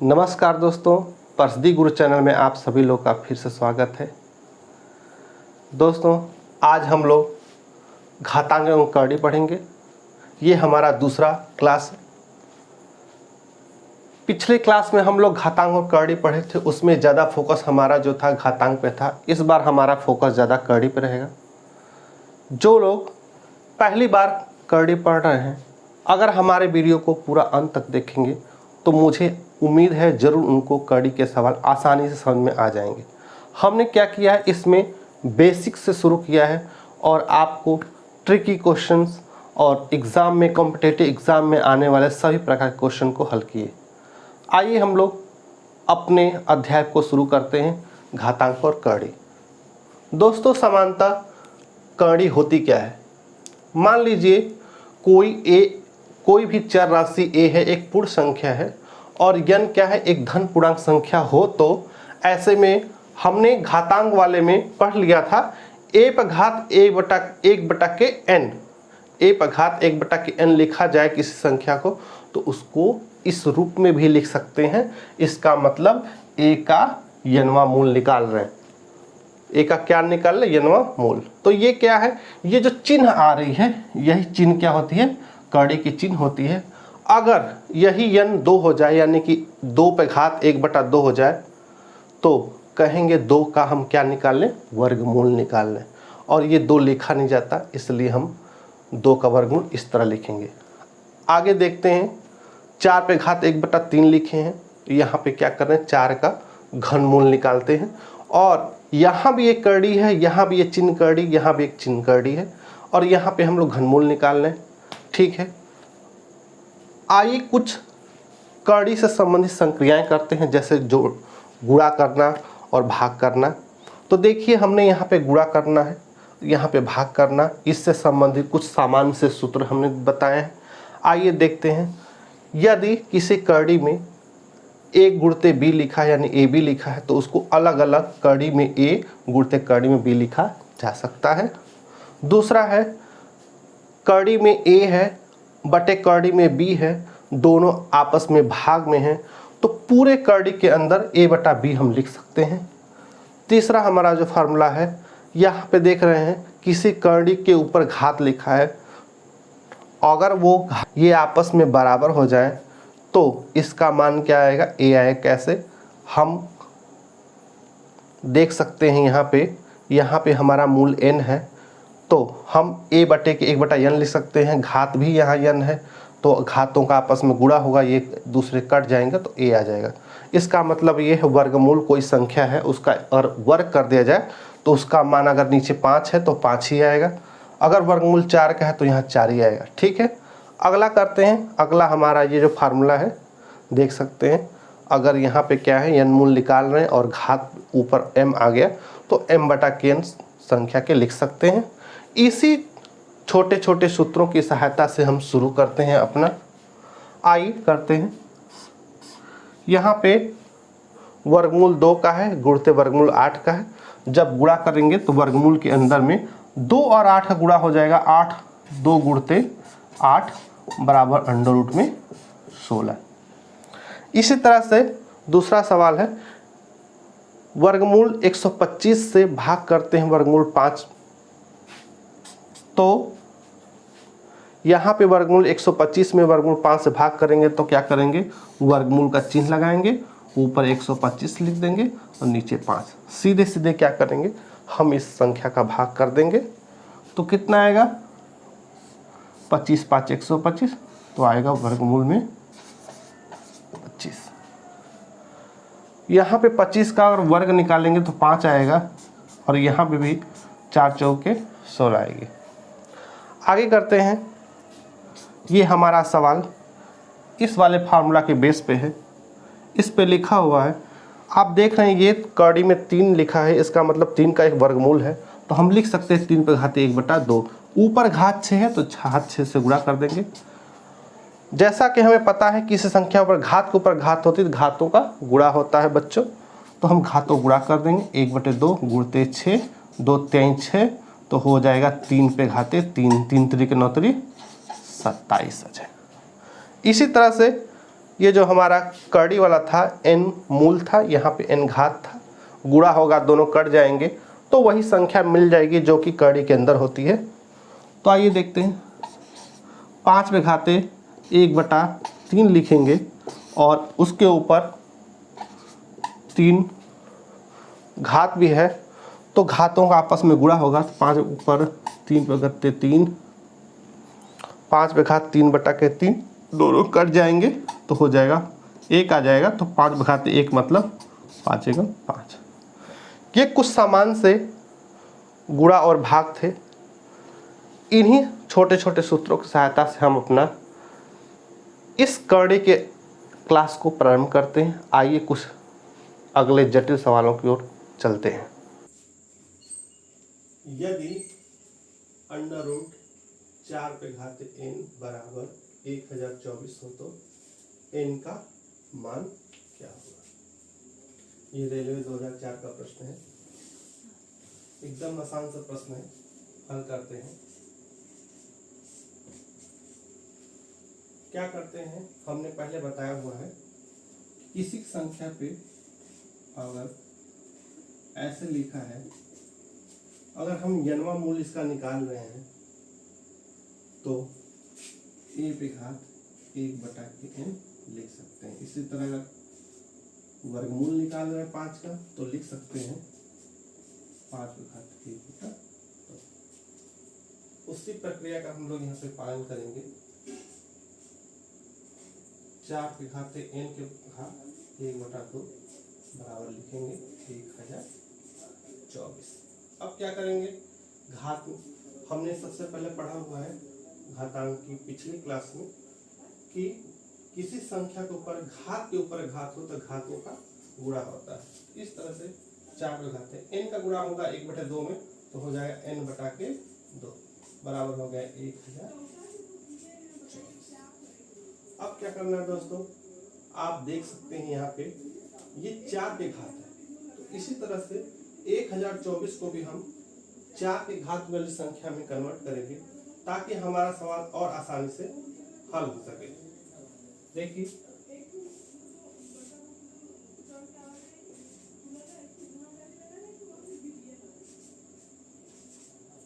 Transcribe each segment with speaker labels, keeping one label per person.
Speaker 1: नमस्कार दोस्तों, परसदी गुरु चैनल में आप सभी लोग का फिर से स्वागत है। दोस्तों, आज हम लोग घातांक एवं करड़ी पढ़ेंगे। ये हमारा दूसरा क्लास है। पिछले क्लास में हम लोग घातांक और करड़ी पढ़े थे, उसमें ज़्यादा फोकस हमारा जो था घातांक पे था। इस बार हमारा फोकस ज़्यादा करड़ी पे रहेगा। जो लोग पहली बार करड़ी पढ़ रहे हैं, अगर हमारे वीडियो को पूरा अंत तक देखेंगे तो मुझे उम्मीद है ज़रूर उनको करड़ी के सवाल आसानी से समझ में आ जाएंगे। हमने क्या किया है, इसमें बेसिक से शुरू किया है और आपको ट्रिकी क्वेश्चंस और एग्ज़ाम में, कॉम्पिटिटिव एग्ज़ाम में आने वाले सभी प्रकार के क्वेश्चन को हल किए। आइए हम लोग अपने अध्याय को शुरू करते हैं, घातांक और करड़ी। दोस्तों, समानतः करड़ी होती क्या है? मान लीजिए कोई भी चर राशि a है, एक पूर्ण संख्या है और n क्या है, एक धन पूर्णांक संख्या हो, तो ऐसे में हमने घातांक वाले में पढ़ लिया था a पर घात 1/n, a पर घात 1/n लिखा जाए किसी संख्या को तो उसको इस रूप में भी लिख सकते हैं। इसका मतलब a का n वां मूल निकाल रहे हैं। a का क्या निकाल रहे? n वां मूल। तो ये क्या है, ये जो चिन्ह आ रही है, यही चिन्ह क्या होती है? करड़ी की चिन्ह होती है। अगर यही n 2 हो जाए, यानी कि 2 पे घात 1/2 हो जाए, तो कहेंगे 2 का हम क्या निकाल लें? वर्गमूल निकाल लें। और ये 2 लिखा नहीं जाता, इसलिए हम 2 का वर्गमूल इस तरह लिखेंगे। आगे देखते हैं, 4 पे घात 1/3 लिखे हैं। यहाँ पे क्या कर रहे हैं? 4 का घनमूल निकालते हैं। और यहाँ भी एक करड़ी है, यहाँ भी एक चिन्ह करड़ी, यहाँ भी एक चिन्ह करड़ी है और यहाँ पे हम लोग घनमूल निकाल लें। ठीक है, आइए कुछ करड़ी से संबंधित संक्रियाएं करते हैं, जैसे जो गुणा करना और भाग करना। तो देखिए, हमने यहाँ पे गुणा करना है, यहाँ पे भाग करना, इससे संबंधित कुछ सामान्य से सूत्र हमने बताए हैं। आइए देखते हैं, यदि किसी करड़ी में a गुणते b लिखा है, यानी ab लिखा है, तो उसको अलग अलग करड़ी में a गुणते करड़ी में b लिखा जा सकता है। दूसरा है, करड़ी में a है बटे करड़ी में b है, दोनों आपस में भाग में हैं, तो पूरे करड़ी के अंदर a/b हम लिख सकते हैं। तीसरा हमारा जो फार्मूला है, यहाँ पे देख रहे हैं किसी करड़ी के ऊपर घात लिखा है, अगर वो ये आपस में बराबर हो जाए तो इसका मान क्या आएगा? a आएगा। कैसे? हम देख सकते हैं, यहाँ पे हमारा मूल n है, तो हम a बटे के 1/n लिख सकते हैं। घात भी यहाँ n है, तो घातों का आपस में गुणा होगा, ये दूसरे कट जाएंगे तो a आ जाएगा। इसका मतलब ये है वर्गमूल कोई संख्या है, उसका अगर वर्ग कर दिया जाए तो उसका मान अगर नीचे 5 है तो 5 ही आएगा, अगर वर्गमूल 4 का है तो यहाँ 4 ही आएगा। ठीक है, अगला करते हैं। अगला हमारा ये जो फार्मूला है, देख सकते हैं, अगर यहाँ पे क्या है, n मूल निकाल रहे हैं और घात ऊपर m आ गया तो m/n संख्या के लिख सकते हैं। इसी छोटे छोटे सूत्रों की सहायता से हम शुरू करते हैं अपना। आइए करते हैं। यहाँ पे वर्गमूल 2 का है, गुणते वर्गमूल 8 का है। जब गुणा करेंगे तो वर्गमूल के अंदर में 2 और 8 का गुणा हो जाएगा। 8 2 गुणते 8 बराबर अंडर रूट में 16। इसी तरह से दूसरा सवाल है, वर्गमूल 125 से भाग करते हैं वर्गमूल 5, तो यहाँ पे वर्गमूल 125 में वर्गमूल 5 से भाग करेंगे तो क्या करेंगे? वर्गमूल का चिन्ह लगाएंगे, ऊपर 125 लिख देंगे और नीचे 5। सीधे सीधे क्या करेंगे, हम इस संख्या का भाग कर देंगे तो कितना आएगा? 25 5 125, तो आएगा वर्गमूल में 25। यहाँ पे 25 का अगर वर्ग निकालेंगे तो 5 आएगा और यहाँ पे भी 4 चौके 16 आएगी। आगे करते हैं। ये हमारा सवाल इस वाले फार्मूला के बेस पे है, इस पे लिखा हुआ है, आप देख रहे हैं ये करड़ी में 3 लिखा है, इसका मतलब 3 का एक वर्गमूल है, तो हम लिख सकते हैं 3 पे घात 1/2। ऊपर घात 6 है तो घात 6 से गुणा कर देंगे। जैसा कि हमें पता है किसी संख्या पर घात के ऊपर घात होती है तो घातों का गुणा होता है बच्चों, तो हम घातों गुणा कर देंगे। 1/2 गुणते 6, 2 3 6, तो हो जाएगा 3 पे घाते 3, 3 3 के 9 3 27 आ जाए। इसी तरह से ये जो हमारा कड़ी वाला था n मूल था, यहाँ पे n घात था, गुणा होगा दोनों कट जाएंगे तो वही संख्या मिल जाएगी जो कि कड़ी के अंदर होती है। तो आइए देखते हैं, 5 में घाते 1/3 लिखेंगे और उसके ऊपर 3 घात भी है तो घातों का आपस में गुणा होगा। 5 ऊपर 3 पे करते 3, 5 में घात 3/3 दोनों कट जाएंगे तो हो जाएगा 1 आ जाएगा। तो 5 में घात 1 मतलब 5 एकम 5। ये कुछ सामान से गुणा और भाग थे। इन्हीं छोटे छोटे सूत्रों की सहायता से हम अपना इस करड़ी के क्लास को प्रारंभ करते हैं। आइए कुछ अगले जटिल सवालों की ओर चलते हैं। यदि √4 पे घात n बराबर 1024 हो तो n का मान क्या होगा? ये रेलवे 2004 का प्रश्न है, एकदम आसान सा प्रश्न है, हल करते हैं। क्या करते हैं, हमने पहले बताया हुआ है किसी संख्या पे अगर ऐसे लिखा है, अगर हम n वां मूल इसका निकाल रहे हैं तो a पे घात 1/n लिख सकते हैं। इसी तरह अगर वर्गमूल निकाल रहे हैं 5 का तो लिख सकते हैं 5 पे घात 1/2। उसी प्रक्रिया का हम लोग यहाँ पे पालन करेंगे। 4 पे घात n के घात 1/2 बराबर लिखेंगे 1024। अब क्या करेंगे, घात हमने सबसे पहले पढ़ा हुआ है घातांक की पिछली क्लास में कि किसी संख्या के ऊपर घात के ऊपर घात हो तो घातों का गुणा होता है। इस तरह से 4 पे घात n का गुणा होगा 1/2 में तो हो जाएगा n/2 बराबर हो गया 1024। अब क्या करना है दोस्तों, आप देख सकते हैं यहाँ पे ये 4 पे घात है, तो इसी तरह से 1024 को भी हम 4 के घात वाली संख्या में कन्वर्ट करेंगे ताकि हमारा सवाल और आसानी से हल हो सके। देखिए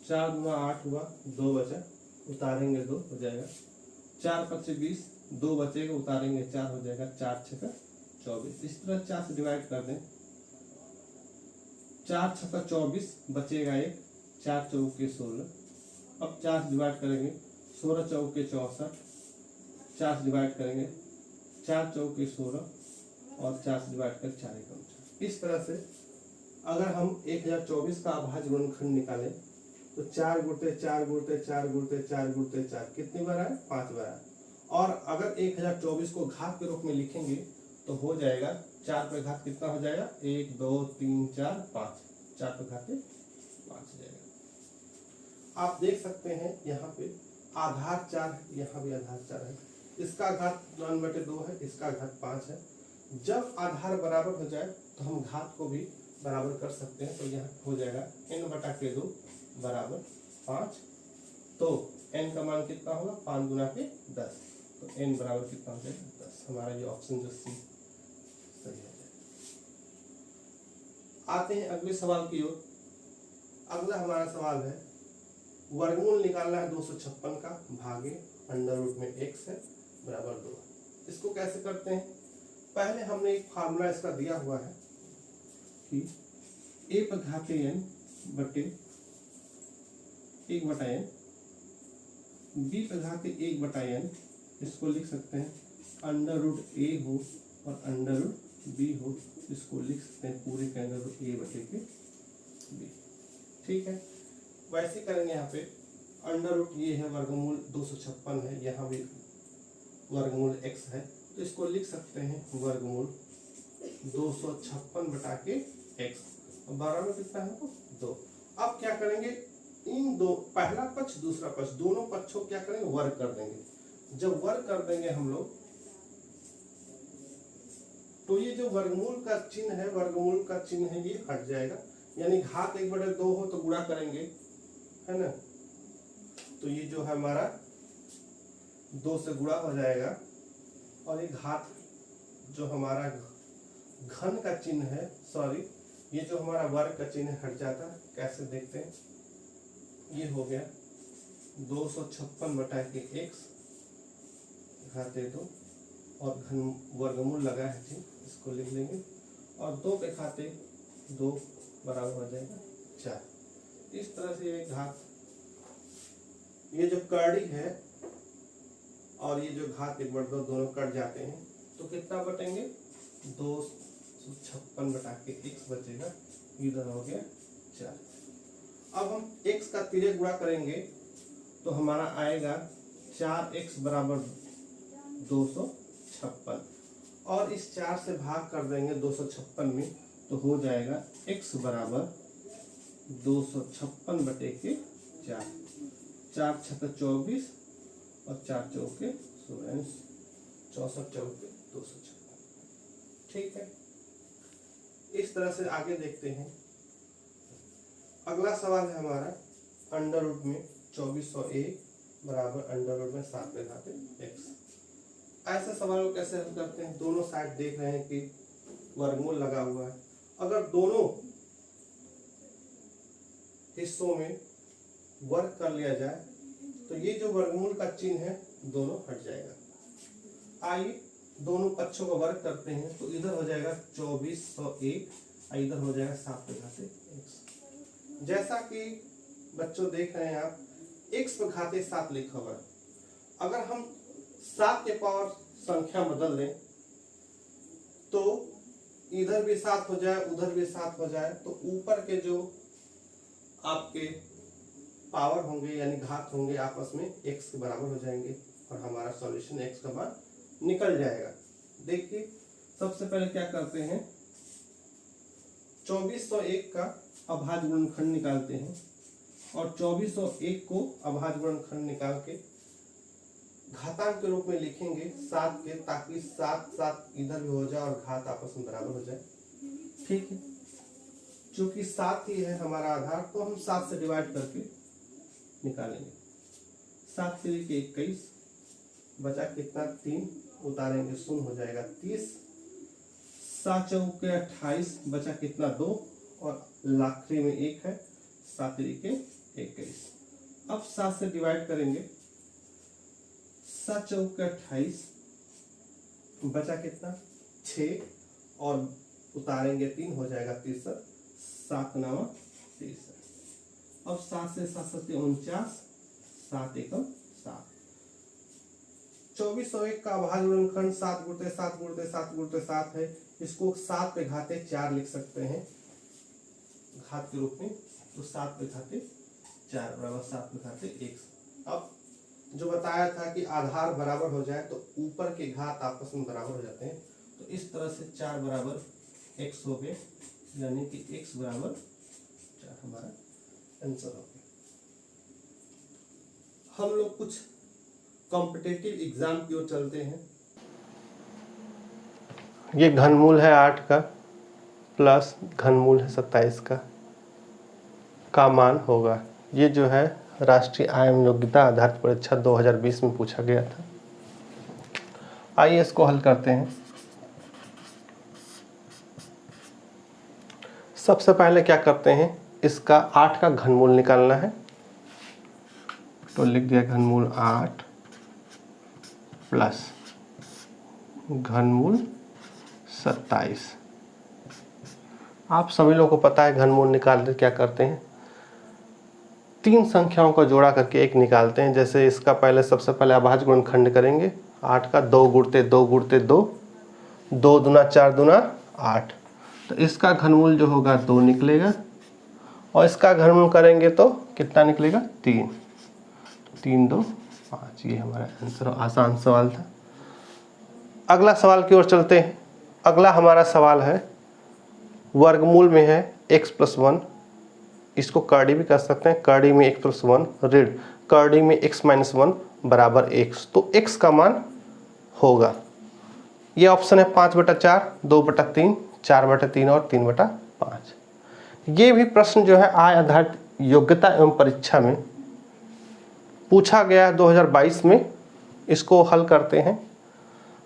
Speaker 1: 4 × 8 हुआ, 2 बचा, उतारेंगे 2 हो जाएगा 4 × 5 = 20, 2 बचेगा उतारेंगे 4 हो जाएगा 4 × 6 = 24। इस तरह 4 से डिवाइड कर दें, 4 × 6 = 24 बचेगा 1, 4 × 4 = 16। अब 4 से डिवाइड करेंगे 16 × 4 = 64, 4 से डिवाइड करेंगे 4 × 4 = 16 और 4 से डिवाइड कर 4 एकम 4। इस तरह से अगर हम 1024 का अभाज्य गुणनखंड निकालें तो 4 × 4 × 4 × 4 × 4 कितनी बार आए? 5 बार आए। और अगर 1024 को घात के रूप में लिखेंगे तो हो जाएगा 4 पे घात कितना हो जाएगा? 1 2 3 4 5, 4 पे घात 5 हो जाएगा। आप देख सकते हैं यहाँ पे आधार 4 है, यहाँ भी आधार 4 है, इसका घात 9/2 है, इसका घात 5 है। जब आधार बराबर हो जाए तो हम घात को भी बराबर कर सकते हैं। तो यहाँ हो जाएगा n/2 बराबर 5। तो n का मान कितना होगा? 5 × 10, तो n बराबर कितना हो जाएगा? 10। हमारा ये ऑप्शन जो सी सही हो जाएगा। आते हैं अगले सवाल की ओर। अगला हमारा सवाल है वर्गमूल निकालना है 256 का, भागे √ में x है बराबर 2। इसको कैसे करते हैं? पहले हमने एक फार्मूला इसका दिया हुआ है कि a पर घात n बटे 1/n, b पर घात 1/n, इसको लिख सकते हैं √a हो और √b हो, इसको लिख सकते हैं पूरे के √a/b। ठीक है, वैसे करेंगे। यहाँ पे ये है वर्गमूल 256 है, यहाँ भी वर्गमूल x है, तो इसको लिख सकते हैं वर्गमूल 256/x बराबर कितना है? 2। अब क्या करेंगे, इन दो, पहला पक्ष दूसरा पक्ष, दोनों पक्षों क्या करेंगे? वर्ग कर देंगे। जब वर्ग कर देंगे हम लोग तो ये जो वर्गमूल का चिन्ह है, वर्गमूल का चिन्ह है, ये हट जाएगा। यानी घात 1/2 हो तो गुणा करेंगे, है ना, तो ये जो है हमारा 2 से गुणा हो जाएगा और ये घात जो हमारा घन का चिन्ह है, सॉरी ये जो हमारा वर्ग का चिन्ह हट जाता है। कैसे देखते हैं, ये हो गया 256/x घाते 2 और घन वर्गमूल लगा है जी, इसको लिख लेंगे और 2 के खाते 2 बराबर हो जाएगा 4। इस तरह से ये घात, ये जो कड़ी है और ये जो घात 1/2 दोनों कट जाते हैं तो कितना बटेंगे, 256/x बचेगा, इधर हो गया 4। अब हम x का तिर्यक गुणा करेंगे तो हमारा आएगा 4x बराबर 256 और इस 4 से भाग कर देंगे 256 में तो हो जाएगा x बराबर 256/4। 4 छक्के 24 और 4 चौके 16, 64 चौके 256। ठीक है, इस तरह से आगे देखते हैं। अगला सवाल है हमारा अंडर रूट में 2401 बराबर अंडर रूट में 7/x। ऐसे सवाल को कैसे हल करते हैं, दोनों साइड देख रहे हैं कि वर्गमूल लगा हुआ है। अगर दोनों हिस्सों में वर्ग कर लिया जाए तो ये जो वर्गमूल का चिन्ह है दोनों हट जाएगा। आइए दोनों पक्षों का वर्ग करते हैं तो इधर हो जाएगा 2401 और इधर हो जाएगा 7/x। जैसा कि बच्चों देख रहे हैं आप, x/7 लिखा हुआ है। अगर हम 7 के पावर संख्या बदल दें तो इधर भी 7 हो जाए उधर भी 7 हो जाए तो ऊपर के जो आपके पावर होंगे यानी घात होंगे आपस में x के बराबर हो जाएंगे और हमारा सॉल्यूशन x का मान निकल जाएगा। देखिए सबसे पहले क्या करते हैं, 2401 का अभाज्य गुणनखंड निकालते हैं और 2401 को अभाज्य गुणनखंड निकाल के घातांक के रूप में लिखेंगे 7 के, ताकि 7 इधर भी हो जाए और घात आपस में बराबर हो जाए। ठीक है, चूंकि 7 ही है हमारा आधार तो हम 7 से डिवाइड करके निकालेंगे। 7 3 के 21 बचा कितना 3, उतारेंगे 0 हो जाएगा 30। 7 चौके 28 बचा कितना 2 और आखिरी में 1 है, 7 3 के 21। अब 7 से डिवाइड करेंगे, 7 चौके 28 बचा कितना 6 और उतारेंगे 3 हो जाएगा 30, 7 9 30। अब 7 से 7 7 49, 7 1 7। 2401 का अभाज्य गुणनखंड 7 गुणित 7 गुणित 7 गुणित 7 है। इसको 7 पे घाते 4 लिख सकते हैं घात के रूप में, तो 7 पे घाते 4 बराबर 7 पे घाते 1। अब जो बताया था कि आधार बराबर हो जाए तो ऊपर के घात आपस में बराबर हो जाते हैं, तो इस तरह से 4 बराबर x हो गए, यानी कि x बराबर 4 हमारा आंसर हो गया। हम लोग कुछ कॉम्पिटिटिव एग्जाम की ओर चलते हैं। ये घनमूल है 8 का प्लस घनमूल है 27 का मान होगा। ये जो है राष्ट्रीय आयम योग्यता आधारित परीक्षा 2020 में पूछा गया था। आइए इसको हल करते हैं। सबसे पहले क्या करते हैं, इसका 8 का घनमूल निकालना है, तो लिख दिया घनमूल 8 प्लस घनमूल 27। आप सभी लोगों को पता है घनमूल निकालते क्या करते हैं, 3 संख्याओं का जोड़ा करके एक निकालते हैं। जैसे इसका पहले सबसे पहले अभाज्य गुणनखंड करेंगे 8 का, 2 गुणते 2 गुणते 2, 2 दूना 4 दूना 8, तो इसका घनमूल जो होगा 2 निकलेगा और इसका घनमूल करेंगे तो कितना निकलेगा 3, 3 2 5। ये हमारा आंसर, आसान सवाल था। अगला सवाल की ओर चलते हैं। अगला हमारा सवाल है वर्गमूल में है x + 1, इसको कर्डी भी कर सकते हैं, कर्डी में x + 1 ऋण कर्डी में x - 1 बराबर x, तो x का मान होगा, ये ऑप्शन है 5/4, 2/3, 4/3 और 3/5। ये भी प्रश्न जो है आय आधारित योग्यता एवं परीक्षा में पूछा गया है 2022 में। इसको हल करते हैं।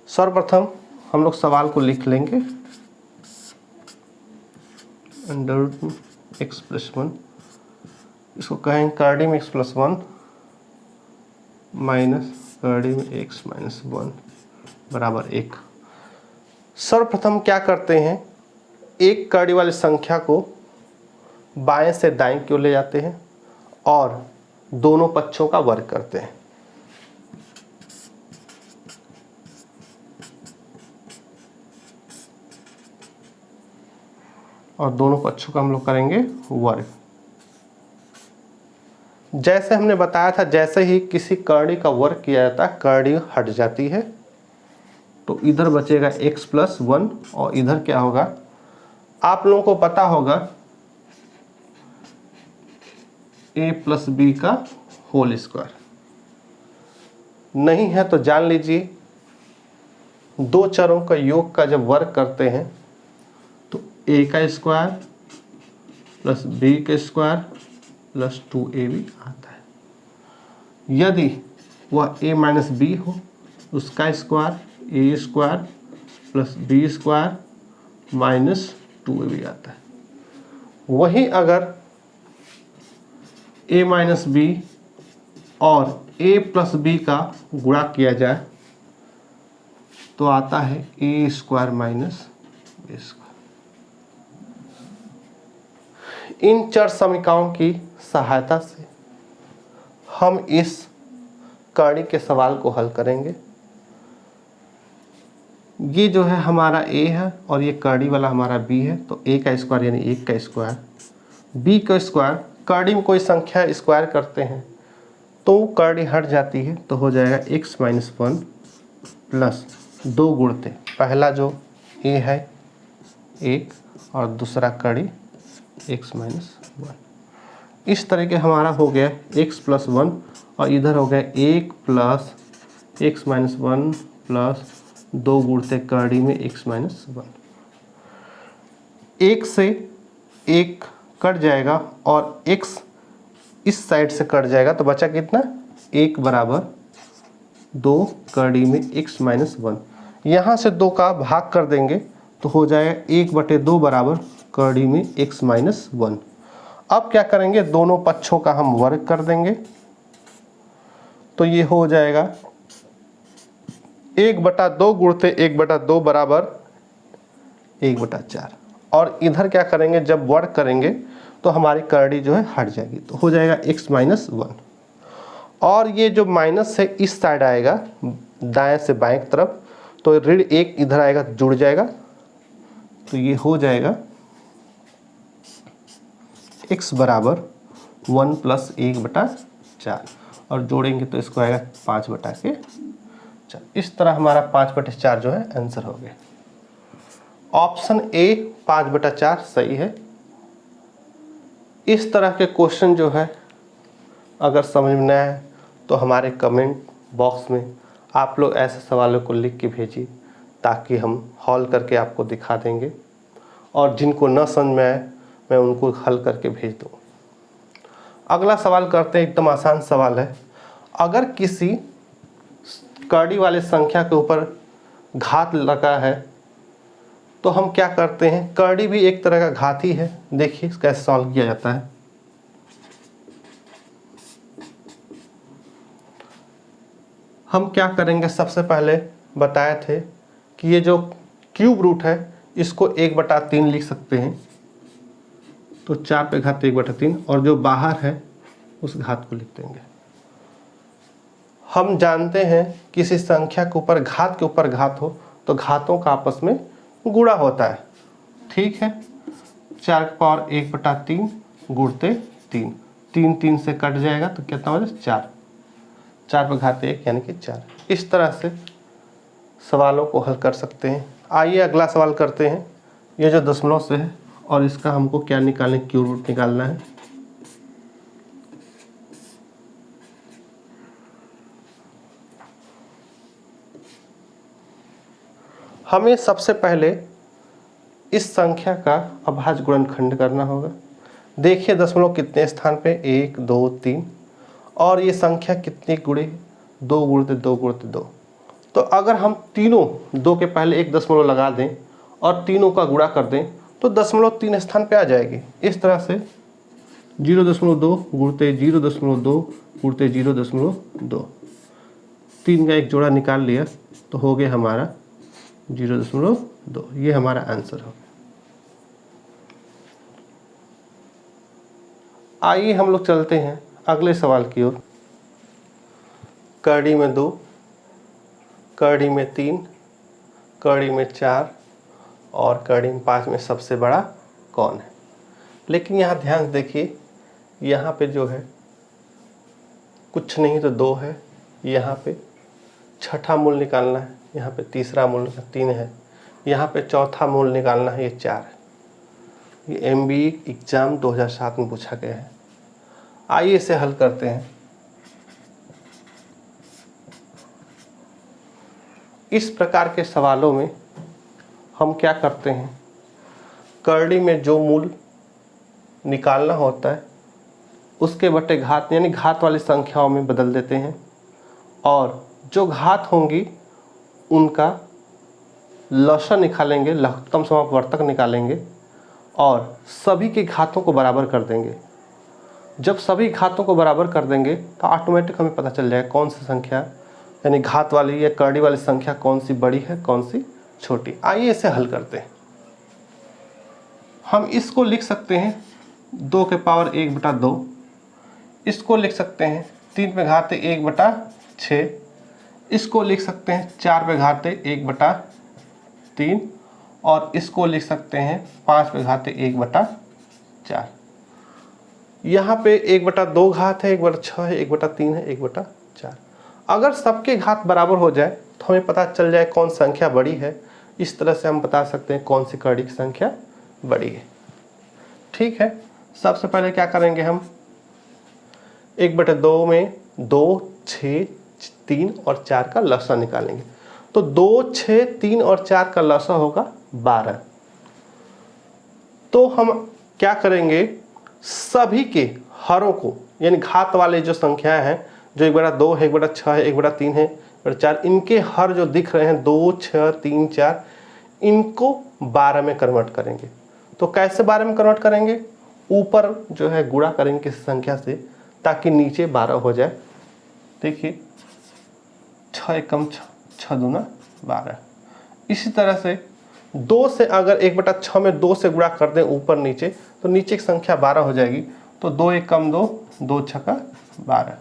Speaker 1: सर्वप्रथम हम लोग सवाल को लिख लेंगे अंडर x प्लस 1, इसको कहेंगे कर्डी में x प्लस 1 माइनस कर्डी में x माइनस 1 बराबर 1। सर्वप्रथम क्या करते हैं, एक कर्डी वाली संख्या को बाएं से दाएं की ओर ले जाते हैं और दोनों पक्षों का वर्ग करते हैं। और दोनों पक्षों का हम लोग करेंगे वर्ग। जैसे हमने बताया था, जैसे ही किसी कर्डी का वर्ग किया जाता है कर्डी हट जाती है, तो इधर बचेगा x प्लस 1 और इधर क्या होगा, आप लोगों को पता होगा a प्लस बी का होल स्क्वायर। नहीं है तो जान लीजिए, दो चरों का योग का जब वर्ग करते हैं तो a का स्क्वायर प्लस b का स्क्वायर प्लस 2ab आता है। यदि वह a माइनस बी हो, उसका square a square plus b square minus 2ab आता है। वहीं अगर a माइनस बी और a प्लस बी का गुणा किया जाए तो आता है a square minus b square. इन चर समीकरणों की सहायता से हम इस कर्डी के सवाल को हल करेंगे। ये जो है हमारा a है और ये कर्डी वाला हमारा b है, तो a का स्क्वायर यानी 1 का स्क्वायर, b का स्क्वायर, कर्डी में कोई संख्या स्क्वायर करते हैं तो कर्डी हट जाती है, तो हो जाएगा x माइनस 1 प्लस 2 गुणते पहला जो a है 1 और दूसरा कर्डी x माइनस 1। इस तरह के हमारा हो गया x प्लस 1 और इधर हो गया 1 प्लस x माइनस 1 प्लस 2 गुणते कर्डी में x माइनस 1। 1 से 1 कट जाएगा और x इस साइड से कट जाएगा, तो बचा कितना, 1 बराबर 2 कर्डी में x माइनस 1। यहाँ से 2 का भाग कर देंगे तो हो जाएगा 1/2 बराबर कर्डी में x माइनस 1। अब क्या करेंगे, दोनों पक्षों का हम वर्ग कर देंगे, तो ये हो जाएगा 1/2 गुणते 1/2 बराबर 1/4। और इधर क्या करेंगे, जब वर्ग करेंगे तो हमारी कर्डी जो है हट जाएगी, तो हो जाएगा x माइनस 1। और ये जो माइनस है इस साइड आएगा दाएं से बाएं की तरफ, तो ऋण 1 इधर आएगा जुड़ जाएगा, तो ये हो जाएगा x बराबर 1 प्लस 1/4 और जोड़ेंगे तो इसको आएगा 5/4। इस तरह हमारा 5/4 जो है आंसर हो गया। ऑप्शन ए 5/4 सही है। इस तरह के क्वेश्चन जो है अगर समझ में न आए तो हमारे कमेंट बॉक्स में आप लोग ऐसे सवालों को लिख के भेजिए, ताकि हम हल करके आपको दिखा देंगे, और जिनको न समझ में आए मैं उनको हल करके भेज दूँ। अगला सवाल करते हैं, एकदम आसान सवाल है। अगर किसी कर्डी वाले संख्या के ऊपर घात लगा है तो हम क्या करते हैं, कर्डी भी एक तरह का घात ही है। देखिए कैसे सॉल्व किया जाता है। हम क्या करेंगे, सबसे पहले बताए थे कि ये जो क्यूब रूट है इसको 1/3 लिख सकते हैं, तो 4 पे घात 1/3, और जो बाहर है उस घात को लिख देंगे। हम जानते हैं किसी संख्या के ऊपर घात हो तो घातों का आपस में गुणा होता है, ठीक है। 4 की पावर 1/3 गुणते 3, 3 से कट जाएगा तो कितना हो जाए 4 पे घात 1 यानी कि 4। इस तरह से सवालों को हल कर सकते हैं। आइए अगला सवाल करते हैं। ये जो दशमलव से है और इसका हमको क्या निकालना है, क्यूब रूट निकालना है। हमें सबसे पहले इस संख्या का अभाज्य गुणनखंड करना होगा। देखिए दशमलव कितने स्थान पे, 1 2 3, और ये संख्या कितनी गुणे, 2 गुणते 2 गुणते 2, तो अगर हम तीनों 2 के पहले 1 दशमलव लगा दें और तीनों का गुणा कर दें तो 0.3 स्थान पे आ जाएगी। इस तरह से 0.2 गुणते 0.2 गुणते 0.2, 3 का एक जोड़ा निकाल लिया तो हो गया हमारा 0.2। ये हमारा आंसर हो। आइए हम लोग चलते हैं अगले सवाल की ओर। कड़ी में 2, कड़ी में 3, कड़ी में 4 और कड़ी में 5 में सबसे बड़ा कौन है। लेकिन यहाँ ध्यान से देखिए, यहाँ पे जो है कुछ नहीं तो 2 है, यहाँ पे छठा मूल निकालना है, यहाँ पे तीसरा मूल 3 है, यहाँ पे चौथा मूल निकालना है, ये 4 है। ये MBE एग्जाम 2007 में पूछा गया है। आइए इसे हल करते हैं। इस प्रकार के सवालों में हम क्या करते हैं, करड़ी में जो मूल निकालना होता है उसके बटे घात यानी घात वाली संख्याओं में बदल देते हैं और जो घात होंगी उनका लसागु निकालेंगे, लघुत्तम समापवर्तक निकालेंगे और सभी के घातों को बराबर कर देंगे। जब सभी घातों को बराबर कर देंगे तो ऑटोमेटिक हमें पता चल जाएगा कौन सी संख्या यानी घात वाली या करड़ी वाली संख्या कौन सी बड़ी है कौन सी छोटी। आइए इसे हल करते हैं। हम इसको लिख सकते हैं 2 के पावर 1/2, इसको लिख सकते हैं 3 पे घाते 1/6, इसको लिख सकते हैं 4 पे घाते 1/3 और इसको लिख सकते हैं 5 पे घाते 1/4। यहाँ पे 1/2 घात है, 1/6 है, 1/3 है, 1/4। अगर सबके घात बराबर हो जाए तो हमें पता चल जाए कौन संख्या बड़ी है। इस तरह से हम बता सकते हैं कौन सी करड़ी की संख्या बड़ी है। ठीक है, सबसे पहले क्या करेंगे, हम 1/2 में 2, 6, 3 और 4 का लसागु निकालेंगे। तो 2, 6, 3 और 4 का लसागु होगा 12। तो हम क्या करेंगे, सभी के हरों को यानी घात वाले जो संख्याएं हैं जो 1/2 है, 1/6 है, 1/3 है, 1/4, इनके हर जो दिख रहे हैं 2, 6, 3, 4, इनको 12 में कन्वर्ट करेंगे। तो कैसे 12 में कन्वर्ट करेंगे, ऊपर जो है गुणा करेंगे किसी संख्या से ताकि नीचे 12 हो जाए। देखिए 6 एकम 6 दूना 12। इसी तरह से 2 से अगर 1/6 में 2 से गुणा कर दें ऊपर नीचे तो नीचे की संख्या 12 हो जाएगी। तो 2 एकम 2, 2 छक्का 12।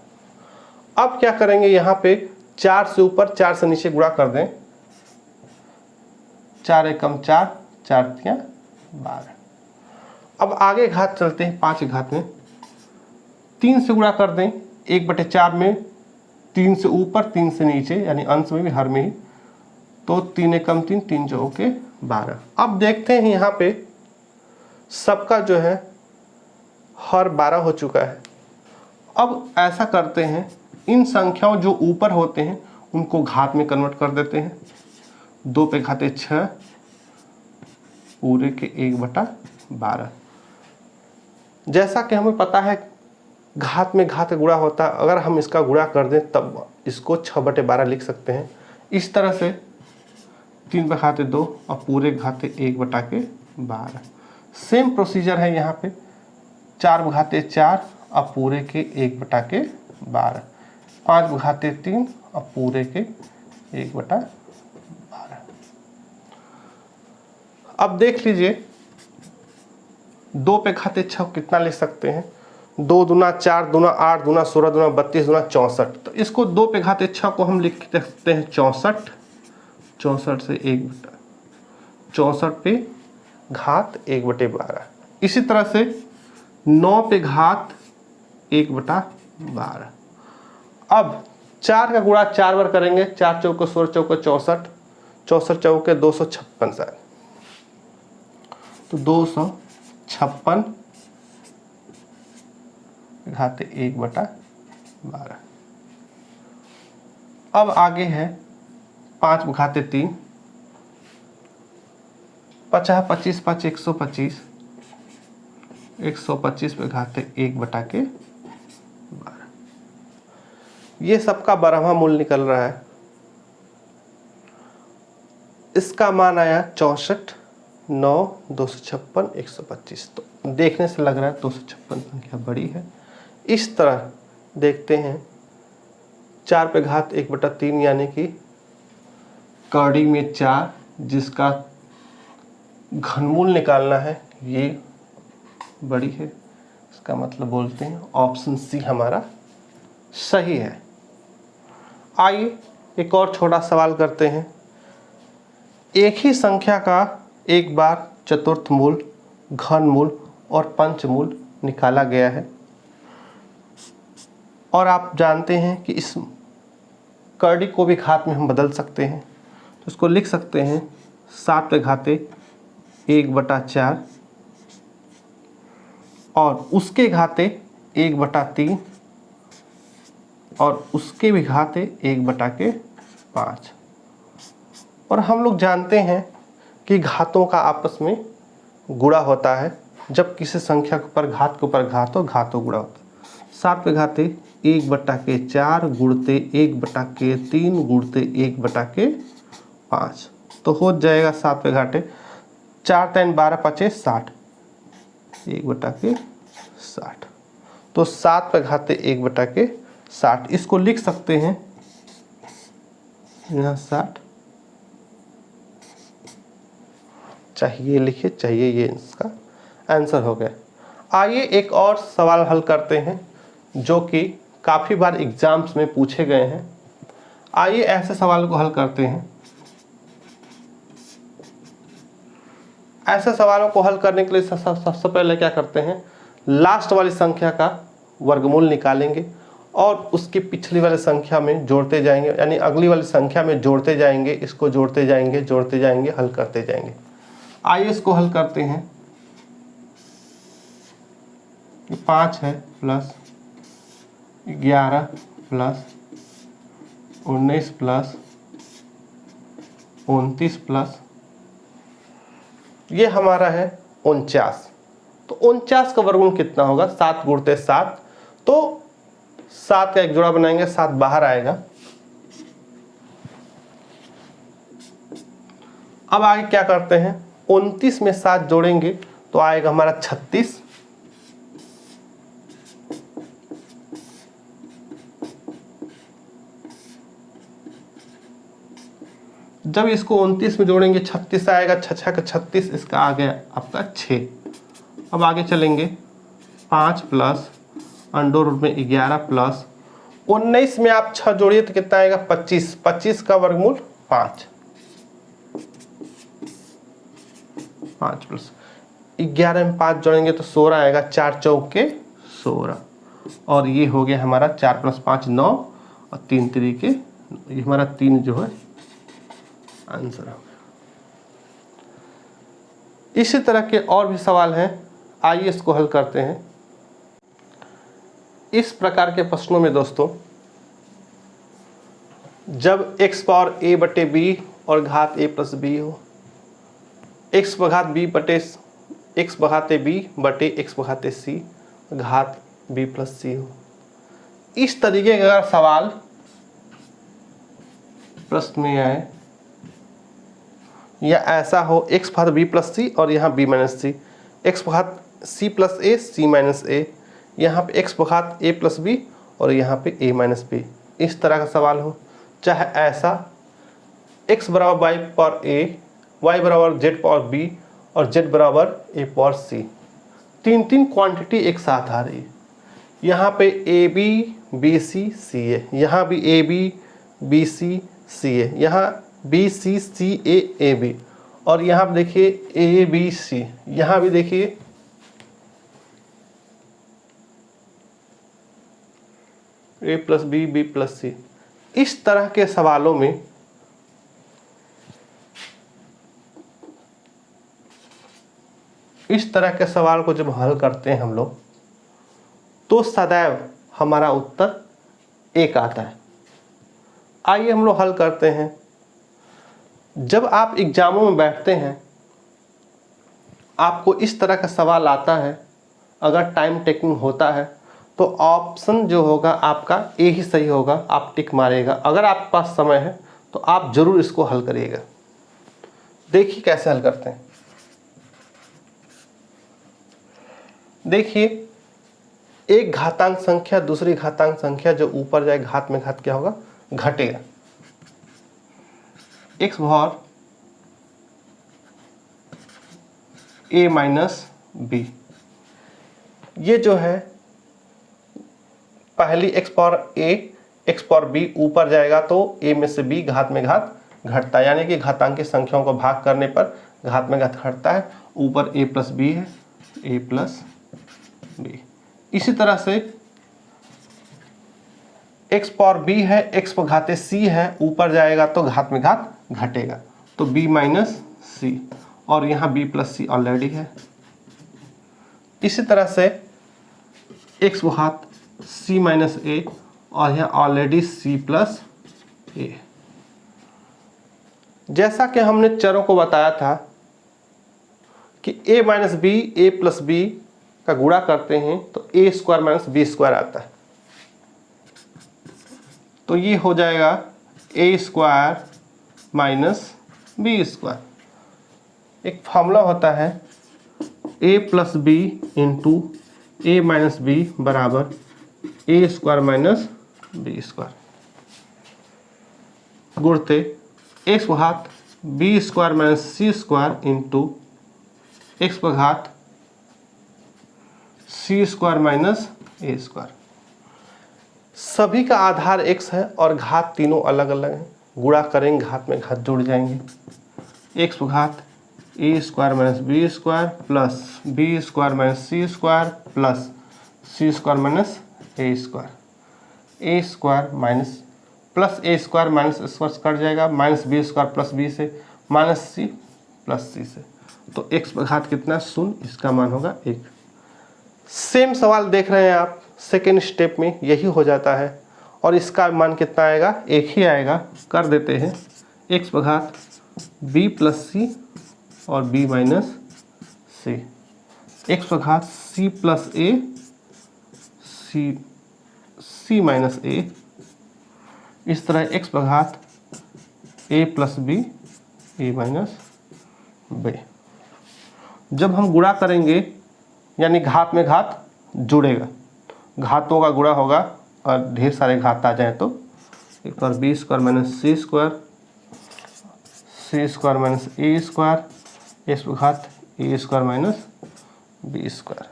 Speaker 1: अब क्या करेंगे, यहाँ पे 4 से ऊपर 4 से नीचे गुणा कर दें, 4 एकम 4, 4 तिया 12। अब आगे घात चलते हैं, 5 घात में 3 से गुणा कर दें 1/4 में, 3 से ऊपर 3 से नीचे यानी अंश में भी हर में ही, तो 3 एकम 3, 3 चौके 12। अब देखते हैं यहाँ पे सबका जो है हर 12 हो चुका है। अब ऐसा करते हैं, इन संख्याओं जो ऊपर होते हैं उनको घात में कन्वर्ट कर देते हैं। 2 पे घाते 6 पूरे के 1/12। जैसा कि हमें पता है घात में घात गुणा होता है, अगर हम इसका गुणा कर दें तब इसको 6/12 लिख सकते हैं। इस तरह से 3 पे घाते 2 और पूरे घाते 1/12। सेम प्रोसीजर है यहाँ पे, 4 पे घाते 4 और पूरे के 1/12, 5 पे घाते 3 और पूरे के 1/12। अब देख लीजिए 2 पे घाते 6 कितना लिख सकते हैं, 2 दूना 4 दूना 8 दूना 16 दूना 32 दूना 64। तो इसको 2 पे घाते 6 को हम लिख सकते हैं 64, 64 से 64 पे घात 1/12। इसी तरह से 9 पे घात 1/12। अब 4 का गुणा 4 बार करेंगे, 4 चौके 16 चौके 64, 64 चौके 256 साल, तो 256 घाते 1/12। अब आगे है 5 घाते 3, 50, 25, 5, 125, 125 पे घाते 1/12। ये सबका 12वां मूल निकल रहा है। इसका मान आया 64, 9, 256, 125। तो देखने से लग रहा है 256 संख्या बड़ी है। इस तरह देखते हैं 4 पे घात 1/3 यानी कि कौड़ी में 4 जिसका घनमूल निकालना है, ये बड़ी है। इसका मतलब बोलते हैं ऑप्शन सी हमारा सही है। आइए एक और छोटा सवाल करते हैं। एक ही संख्या का एक बार चतुर्थ मूल, घनमूल और पंचमूल निकाला गया है और आप जानते हैं कि इस कड़ी को भी घात में हम बदल सकते हैं। तो इसको लिख सकते हैं 7 पे घाते 1/4 और उसके घाते 1/3 और उसके भी घाते 1/5। और हम लोग जानते हैं कि घातों का आपस में गुणा होता है। जब किसी संख्या के ऊपर घात हो, घातों गुणा होता है। 7 पे घाते 1/4 गुणते 1/3 गुणते 1/5 तो हो जाएगा 7 पे घाटे 4 3 12 5 60, 1/60। तो 7 पे घाते 1/60 इसको लिख सकते हैं यहाँ 60, चाहिए लिखिए, चाहिए, ये इसका आंसर हो गया। आइए एक और सवाल हल करते हैं जो कि काफ़ी बार एग्जाम्स में पूछे गए हैं। आइए ऐसे सवाल को हल करते हैं। ऐसे सवालों को हल करने के लिए सबसे पहले क्या करते हैं, लास्ट वाली संख्या का वर्गमूल निकालेंगे और उसकी पिछली वाली संख्या में जोड़ते जाएंगे, यानी अगली वाली संख्या में जोड़ते जाएंगे, इसको जोड़ते जाएंगे, हल करते जाएंगे। आइए इसको हल करते हैं। 5 है प्लस 11 प्लस 19 प्लस 29 प्लस ये हमारा है 49। तो 49 का वर्गमूल कितना होगा, 7 गुणते 7। तो 7 का एक जोड़ा बनाएंगे, 7 बाहर आएगा। अब आगे क्या करते हैं, 29 में 7 जोड़ेंगे तो आएगा हमारा 36। जब इसको 29 में जोड़ेंगे 36 आएगा, 6 का 36, इसका आ गया आपका 6। अब आगे चलेंगे 5 प्लस अंडर रूट में 11 प्लस 19 में आप 6 जोड़िए तो कितना आएगा 25। 25 का वर्गमूल 5 प्लस 11 में 5 जोड़ेंगे तो 16 आएगा, 4 चौके 16। और ये हो गया हमारा 4 + 5 9 और 3 तरीके, ये हमारा 3 जो है आंसर होगा। इसी तरह के और भी सवाल हैं, आइए इसको हल करते हैं। इस प्रकार के प्रश्नों में दोस्तों जब x पावर a बटे b और घात a प्लस b हो, x बघाते b बटे x बघाते c घात b प्लस c हो, इस तरीके का अगर सवाल प्रश्न में आए या ऐसा हो x बघात b प्लस c और यहाँ b minus c, x बघात c plus a c minus a, यहाँ पे x बघात a प्लस b और यहाँ पे a माइनस b, इस तरह का सवाल हो, चाहे ऐसा x बराबर y पावर a, y बराबर z पावर b और z बराबर a पावर c, तीन क्वांटिटी एक साथ आ रही है। यहाँ पे a b b c c a, यहाँ भी a b b c c a, यहाँ b c c a a b, और यहाँ पे देखिए a b c, यहाँ भी देखिए a plus b b plus c। इस तरह के सवालों में इस तरह के सवाल को जब हल करते हैं हम लोग तो सदैव हमारा उत्तर 1 आता है। आइए हम लोग हल करते हैं। जब आप एग्जामों में बैठते हैं आपको इस तरह का सवाल आता है, अगर टाइम टेकिंग होता है तो ऑप्शन जो होगा आपका ए ही सही होगा, आप टिक मारेगा। अगर आपके पास समय है तो आप ज़रूर इसको हल करिएगा। देखिए कैसे हल करते हैं। देखिए, एक घातांक संख्या दूसरी घातांक संख्या जो ऊपर जाए घात में घात क्या होगा, घटेगा। x भावर a माइनस बी, ये जो है पहली x power a x power b ऊपर जाएगा तो a में से b घात में घात घटता है, यानी कि घातांक की संख्याओं को भाग करने पर घात में घात घटता है। ऊपर a प्लस बी है, a प्लस बी। इसी तरह से x पावर b है, x पर घाते c है, ऊपर जाएगा तो घात में घात घटेगा, तो b माइनस सी, और यहाँ b प्लस सी ऑलरेडी है। इसी तरह से x घात c माइनस ए, और यहाँ ऑलरेडी c प्लस ए। जैसा कि हमने चरों को बताया था कि a minus B A plus B का गुणा करते हैं तो a square minus B square आता है, तो ये हो जाएगा a square minus B square. एक फॉर्मूला होता है a plus B into A minus B बराबर A square minus B square, गुणते एक्स पर घात B square minus C square into X पर घात C square minus A square. सभी का आधार x है और घात तीनों अलग अलग हैं, गुणा करेंगे घात में घात जुड़ जाएंगे। एक्स पर घात A square minus B square plus B square minus C square plus C square minus A square, A square minus plus A square minus square cut जाएगा, minus B square plus B से minus C plus C से, तो x पर घात कितना, शून्य, इसका मान होगा 1। सेम सवाल देख रहे हैं आप, सेकेंड स्टेप में यही हो जाता है, और इसका मान कितना आएगा, 1 ही आएगा। कर देते हैं एक्स पर घात बी प्लस सी और बी माइनस सी, एक्स पर घात सी प्लस ए सी माइनस ए, इस तरह एक्स पर घात ए प्लस बी ए माइनस बी। जब हम गुणा करेंगे यानी घात में घात जुड़ेगा, घातों का गुणा होगा और ढेर सारे घात आ जाए तो एक बार B square minus C square minus A square, x पर घात A square minus B square.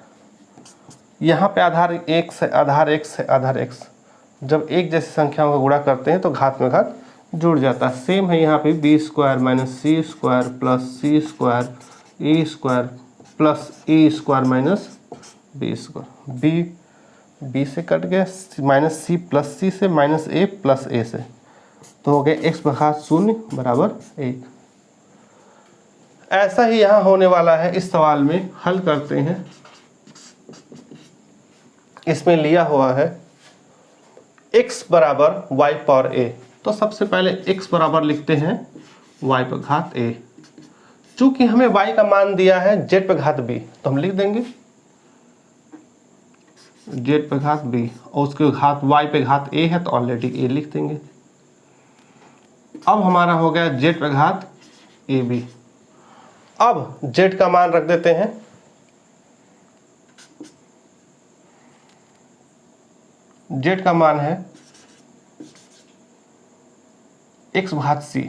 Speaker 1: यहाँ पे आधार x है, आधार x है, आधार x। जब एक जैसी संख्याओं का गुणा करते हैं तो घात में घात जुड़ जाता है। सेम है यहाँ पे B square minus C square plus C square A square plus A square minus B square, B से कट गया, माइनस सी प्लस सी से माइनस ए प्लस ए से, तो हो गया एक्स पर घात 0 बराबर 1। ऐसा ही यहाँ होने वाला है। इस सवाल में हल करते हैं। इसमें लिया हुआ है x बराबर y पावर a, तो सबसे पहले x बराबर लिखते हैं y पर घात a। चूंकि हमें y का मान दिया है z पर घात b, तो हम लिख देंगे z पर घात b, और उसके घात y पे घात a है तो ऑलरेडी a लिख देंगे। अब हमारा हो गया z पर घात ab। अब z का मान रख देते हैं, z का मान है x घात c,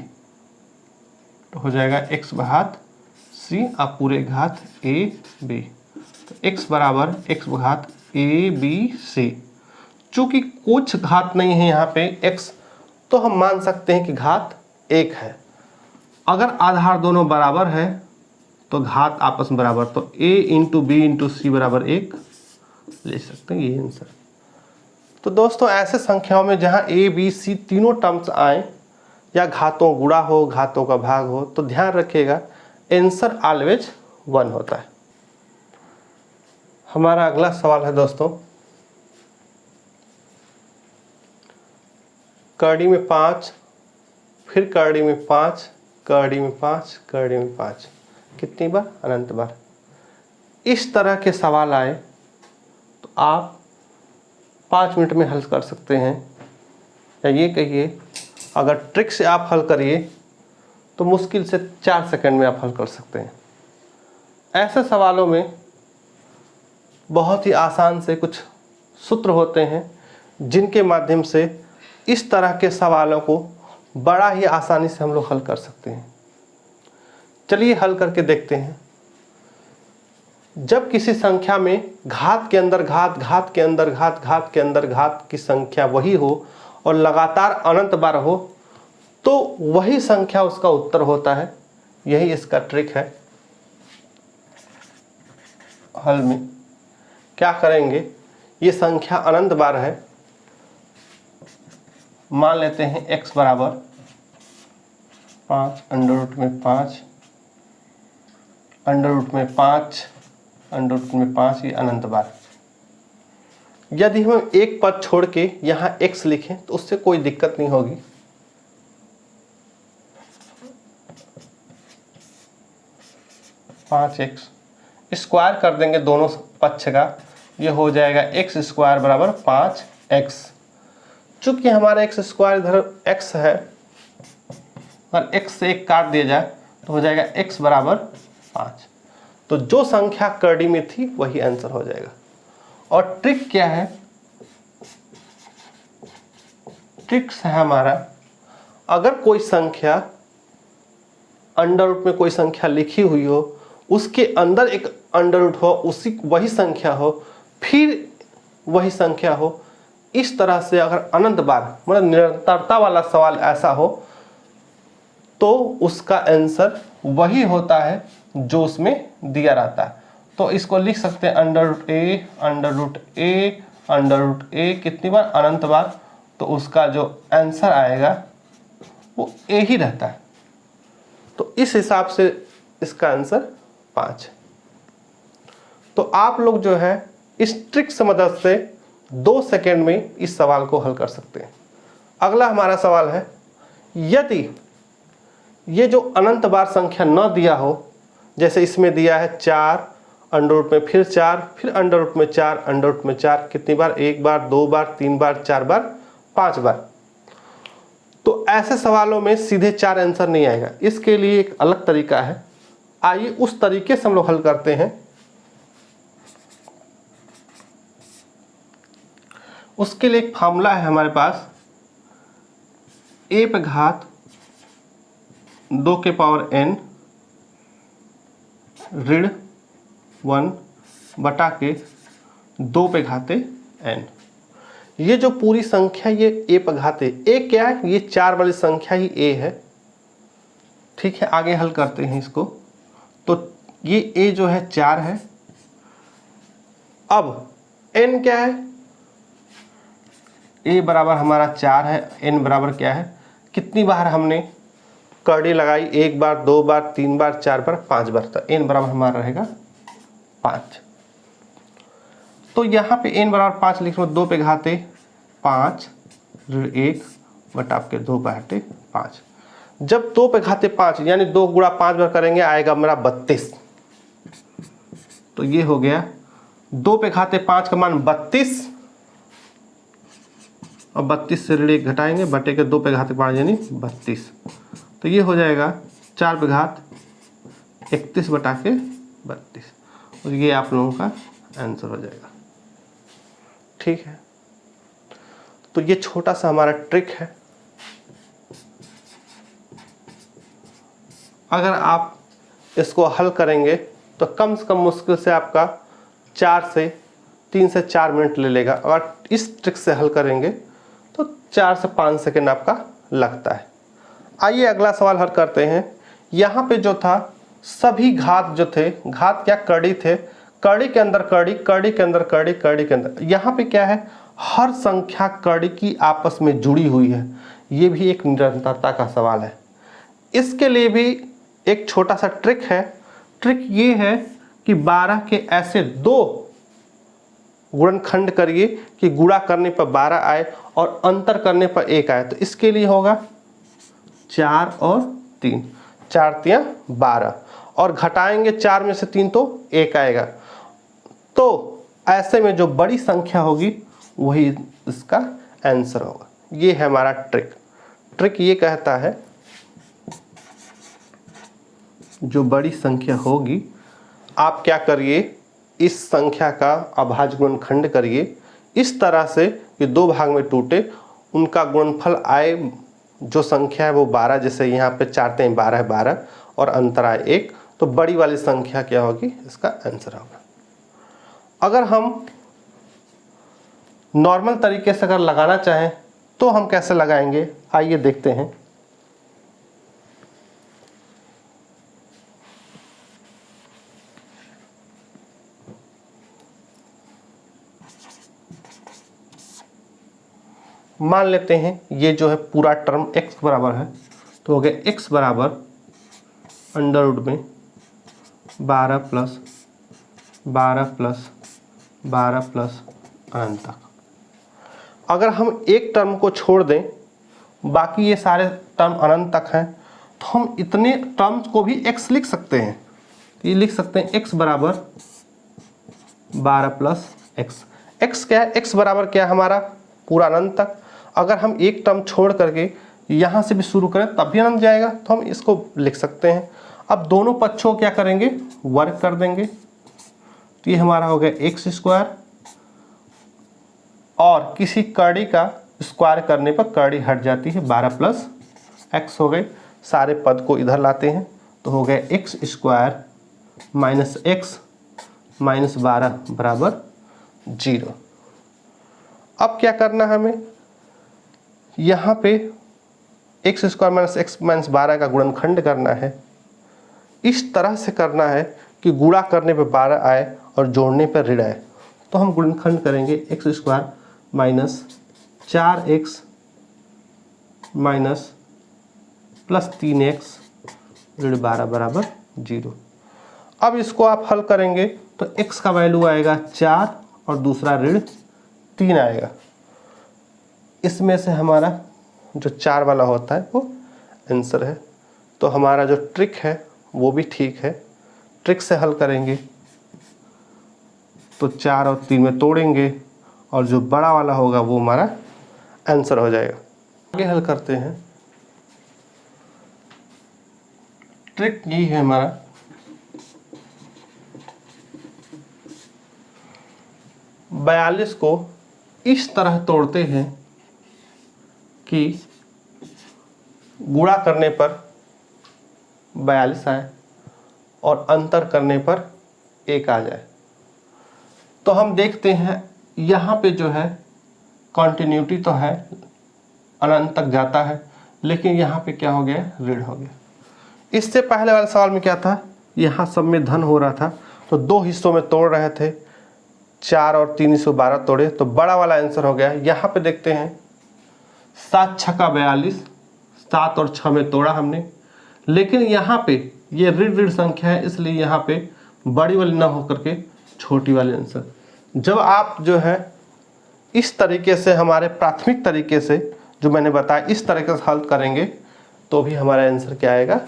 Speaker 1: तो हो जाएगा x घात c अब पूरे घात a b, तो x बराबर x घात a b c। चूंकि कुछ घात नहीं है यहाँ पे x, तो हम मान सकते हैं कि घात 1 है। अगर आधार दोनों बराबर है तो घात आपस में बराबर, तो a इंटू बी इंटू सी बराबर 1 ले सकते हैं, ये आंसर। तो दोस्तों ऐसे संख्याओं में जहाँ a b c तीनों टर्म्स आए या घातों गुणा हो घातों का भाग हो, तो ध्यान रखिएगा आंसर ऑलवेज 1 होता है। हमारा अगला सवाल है दोस्तों, कड़ी में 5, फिर कड़ी में 5, कड़ी में 5, कड़ी में 5, कितनी बार, अनंत बार। इस तरह के सवाल आए तो आप 5 मिनट में हल कर सकते हैं, या ये कहिए अगर ट्रिक से आप हल करिए तो मुश्किल से 4 सेकंड में आप हल कर सकते हैं। ऐसे सवालों में बहुत ही आसान से कुछ सूत्र होते हैं जिनके माध्यम से इस तरह के सवालों को बड़ा ही आसानी से हम लोग हल कर सकते हैं। चलिए हल करके देखते हैं। जब किसी संख्या में घात के अंदर घात, घात के अंदर घात, घात के अंदर घात की संख्या वही हो और लगातार अनंत बार हो तो वही संख्या उसका उत्तर होता है। यही इसका ट्रिक है। हल में क्या करेंगे, ये संख्या अनंत बार है। मान लेते हैं x बराबर 5 अंडर रूट में 5 अंडर रूट में 5 अंडर रूट में 5, ये अनंत बार। यदि हम एक पद छोड़ के यहाँ x लिखें तो उससे कोई दिक्कत नहीं होगी। पाँच एक्स स्क्वायर कर देंगे दोनों पक्ष का, ये हो जाएगा x स्क्वायर बराबर 5x। चूंकि हमारा x स्क्वायर इधर x है, अगर x से एक काट दिया जाए तो हो जाएगा x बराबर 5। तो जो संख्या करड़ी में थी वही आंसर हो जाएगा। और ट्रिक क्या है, ट्रिक्स है हमारा, अगर कोई संख्या अंडर रूट में कोई संख्या लिखी हुई हो, उसके अंदर एक अंडर रूट हो, उसी वही संख्या हो, फिर वही संख्या हो, इस तरह से अगर अनंत बार मतलब निरंतरता वाला सवाल ऐसा हो तो उसका आंसर वही होता है जो उसमें दिया रहता है। तो इसको लिख सकते हैं under root A under root A under root ए कितनी बार, अनंत बार। तो उसका जो आंसर आएगा वो ए ही रहता है। तो इस हिसाब से इसका आंसर 5 है। तो आप लोग जो है इस ट्रिक से मदद से 2 सेकेंड में इस सवाल को हल कर सकते हैं। अगला हमारा सवाल है, यदि ये जो अनंत बार संख्या न दिया हो, जैसे इसमें दिया है 4 अंडर रूट में फिर 4 फिर अंडर रूट में 4 अंडर रूट में 4 कितनी बार, 1 बार 2 बार 3 बार 4 बार 5 बार, तो ऐसे सवालों में सीधे 4 आंसर नहीं आएगा। इसके लिए एक अलग तरीका है। आइए उस तरीके से हम लोग हल करते हैं। उसके लिए एक फार्मूला है हमारे पास, a पे घात 2 के पावर n ऋण 1 बटा के 2 पे घाते n। ये जो पूरी संख्या ये a पे घाते, a क्या है, ये 4 वाली संख्या ही a है। ठीक है, आगे हल करते हैं इसको। तो ये a जो है 4 है। अब n क्या है, a बराबर हमारा 4 है, n बराबर क्या है, कितनी बार हमने कड़ी लगाई, 1 बार 2 बार 3 बार 4 बार 5 बार, तो n बराबर हमारा रहेगा 5। तो यहाँ पे n बराबर 5 लिख लो, 2 पे घाते 5 ऋण 1 बटा आपके 2 बटे 5। जब 2 पे घाते 5 यानी 2 गुणा 5 बार करेंगे आएगा मेरा 32। तो ये हो गया 2 पे घाते 5 का मान 32 और 32 से ऋण 1 घटाएंगे बटे के 2 पे घाते 5 यानी 32। तो ये हो जाएगा 4 पे घात 31 बटा के 32 और ये आप लोगों का आंसर हो जाएगा। ठीक है, तो ये छोटा सा हमारा ट्रिक है। अगर आप इसको हल करेंगे तो कम से कम मुश्किल से आपका 3 से 4 मिनट ले लेगा। अगर इस ट्रिक से हल करेंगे तो 4 से 5 सेकंड आपका लगता है। आइए अगला सवाल हल करते हैं। यहाँ पे जो था सभी घात जो थे, घात क्या कड़ी थे, कड़ी के अंदर कड़ी, कड़ी के अंदर कड़ी, कड़ी के अंदर, यहाँ पे क्या है, हर संख्या कड़ी की आपस में जुड़ी हुई है। ये भी एक निरंतरता का सवाल है। इसके लिए भी एक छोटा सा ट्रिक है। ट्रिक ये है कि 12 के ऐसे 2 गुणनखंड करिए कि गुणा करने पर 12 आए और अंतर करने पर 1 आए। तो इसके लिए होगा 4 और 3, 4 3 12 और घटाएंगे 4 में से 3 तो 1 आएगा। तो ऐसे में जो बड़ी संख्या होगी वही इसका आंसर होगा। ये है हमारा ट्रिक। ट्रिक ये कहता है जो बड़ी संख्या होगी, आप क्या करिए, इस संख्या का अभाज्य गुणनखंड करिए इस तरह से कि दो भाग में टूटे, उनका गुणनफल आए, जो संख्या है वो 12, जैसे यहाँ पे 4 3 12 है 12 और अंतर आए 1, तो बड़ी वाली संख्या क्या होगी, इसका आंसर होगा। अगर हम नॉर्मल तरीके से अगर लगाना चाहें तो हम कैसे लगाएंगे, आइए देखते हैं। मान लेते हैं ये जो है पूरा टर्म x बराबर है, तो हो गया x बराबर अंडर रूट में 12 प्लस 12 प्लस 12 प्लस अनंत तक। अगर हम एक टर्म को छोड़ दें, बाकी ये सारे टर्म अनंत तक हैं, तो हम इतने टर्म्स को भी x लिख सकते हैं। ये लिख सकते हैं x बराबर 12 प्लस एक्स। x क्या है, x बराबर क्या है हमारा, पूरा अनंत तक। अगर हम एक टर्म छोड़ करके यहाँ से भी शुरू करें तब भी अनंत जाएगा, तो हम इसको लिख सकते हैं। अब दोनों पक्षों क्या करेंगे, वर्ग कर देंगे, तो ये हमारा हो गया एक्स स्क्वायर, और किसी कड़ी का स्क्वायर करने पर कड़ी हट जाती है, 12 प्लस एक्स हो गए। सारे पद को इधर लाते हैं तो हो गया x square minus x minus 12 बराबर 0। अब क्या करना है हमें, यहाँ पे x square minus x minus 12 का गुणनखंड करना है। इस तरह से करना है कि गुणा करने पे 12 आए और जोड़ने पर ऋण आए। तो हम गुणनखंड करेंगे x square minus 4x minus plus 3x ऋण 12 बराबर 0। अब इसको आप हल करेंगे तो x का वैल्यू आएगा 4 और दूसरा ऋण 3 आएगा। इसमें से हमारा जो 4 वाला होता है वो आंसर है। तो हमारा जो ट्रिक है वो भी ठीक है, ट्रिक से हल करेंगे तो 4 और 3 में तोड़ेंगे और जो बड़ा वाला होगा वो हमारा आंसर हो जाएगा। आगे हल करते हैं। ट्रिक ये है हमारा, बयालीस को इस तरह तोड़ते हैं कि गुणा करने पर 42 आए और अंतर करने पर 1 आ जाए। तो हम देखते हैं यहाँ पे जो है कॉन्टिन्यूटी तो है, अनंत तक जाता है, लेकिन यहाँ पे क्या हो गया, ऋण हो गया। इससे पहले वाले सवाल में क्या था, यहाँ सब में धन हो रहा था तो दो हिस्सों में तोड़ रहे थे, 4 और 3 112 तोड़े तो बड़ा वाला आंसर हो गया। यहाँ पे देखते हैं 7 6 का 42, 7 और 6 में तोड़ा हमने, लेकिन यहाँ पे ये ऋण संख्या है, इसलिए यहाँ पे बड़ी वाली ना होकर के छोटी वाली आंसर। जब आप जो है इस तरीके से, हमारे प्राथमिक तरीके से जो मैंने बताया, इस तरीके से हल करेंगे तो भी हमारा आंसर क्या आएगा,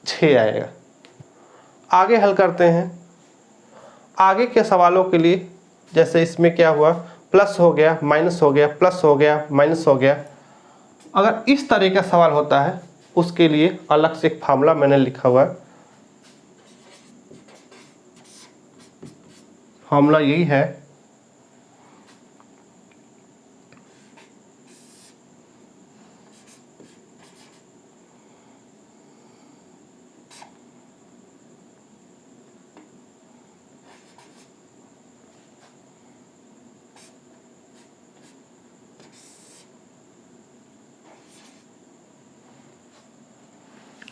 Speaker 1: 6 आएगा। आगे हल करते हैं। आगे के सवालों के लिए जैसे इसमें क्या हुआ, प्लस हो गया माइनस हो गया, प्लस हो गया माइनस हो गया। अगर इस तरह का सवाल होता है उसके लिए अलग से एक फार्मूला मैंने लिखा हुआ है। फार्मूला यही है,